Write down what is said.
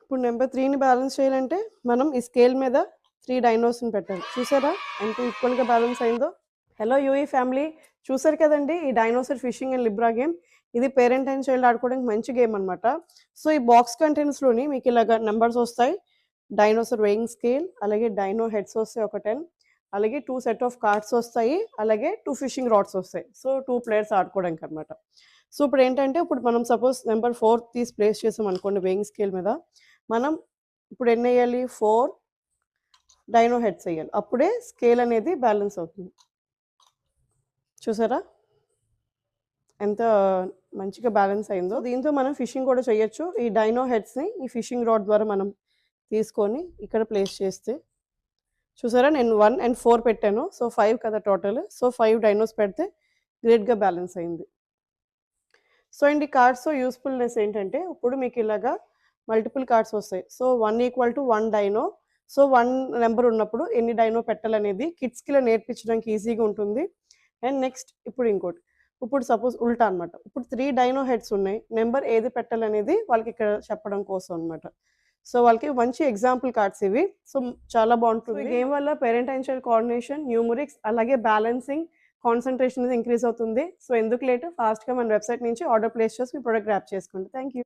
ఇప్పుడు number 3ని balance చేయాలంటే మనం ఈ స్కేల్ మీద 3 డైనోస్‌ని పెట్టాలి. చూసారా ఎంత ఈక్వల్‌గా బ్యాలెన్స్ అయిందో? హలో యూఈ ఫ్యామిలీ, చూసారు కదండీ ఈ dinosaur fishing and Libra game. ఇది పేరెంట్ అండ్ చైల్డ్ ఆడుకోవడానికి మంచి గేమ్ అనమాట. సో ఈ బాక్స్ కంటెంట్స్‌లోని మీకు ఇలాగ నంబర్స్ వస్తాయి. డైనోసార్ వెయింగ్ స్కేల్, అలాగే డైనో హెడ్స్ వస్తాయి ఒక 10, అలాగే 2 సెట్ ఆఫ్ కార్డ్స్ వస్తాయి, అలాగే 2 ఫిషింగ్ రాడ్స్ వస్తాయి. సో 2 ప్లేయర్స్ ఆడుకోవడానికి అనమాట. సో ఇప్పుడు ఏంటంటే ఇప్పుడు మనం సపోజ్ నెంబర్ 4 తీసి ప్లేస్ చేసాం అనుకోండి వెయింగ్ స్కేల్ మీద, మనం ఇప్పుడు ఎన్ని వేయాలి? 4 డైనో హెడ్స్ వేయాలి. అప్పుడే స్కేల్ అనేది బ్యాలెన్స్ అవుతుంది. చూసారా ఎంత మంచిగా బ్యాలెన్స్ అయిందో? దీంతో మనం ఫిషింగ్ కూడా చేయొచ్చు. ఈ డైనో హెడ్స్‌ని ఈ ఫిషింగ్ రాడ్ ద్వారా మనం తీసుకొని ఇక్కడ ప్లేస్ చేస్తే, చూసారా నేను 1 అండ్ 4 పెట్టాను. సో 5 కదా టోటల్. సో 5 డైనోస్ పెడితే గ్రేట్‌గా బ్యాలెన్స్ అయింది. సో అండ్ ఈ కార్డ్స్ యూస్ఫుల్నెస్ ఏంటంటే ఇప్పుడు మీకు ఇలాగా మల్టిపుల్ కార్డ్స్ వస్తాయి. So 1 = 1 dino. సో 1 నెంబర్ ఉన్నప్పుడు ఎన్ని డైనో పెట్టాలనేది కిడ్స్‌కి ఇలా నేర్పించడానికి ఈజీగా ఉంటుంది. అండ్ నెక్స్ట్ ఇప్పుడు ఇంకోటి, ఇప్పుడు సపోజ్ ఉల్టా అనమాట. ఇప్పుడు 3 డైనో హెడ్స్ ఉన్నాయి. నెంబర్ ఏది పెట్టాలనేది వాళ్ళకి ఇక్కడ చెప్పడం కోసం అనమాట. సో వాళ్ళకి మంచి ఎగ్జాంపుల్ కార్డ్స్ ఇవి. సో చాలా బాగుంటుంది. ఈ గేమ్ వల్ల parent and child coordination, numerics, అలాగే బ్యాలెన్సింగ్, కాన్సంట్రేషన్ అనేది ఇంక్రీజ్ అవుతుంది. సో ఎందుకు లేట్, ఫాస్ట్‌గా మన వెబ్‌సైట్ నుంచి ఆర్డర్ ప్లేస్ చేసి మీ ప్రొడక్ట్ గ్రాబ్ చేసుకోండి. Thank you.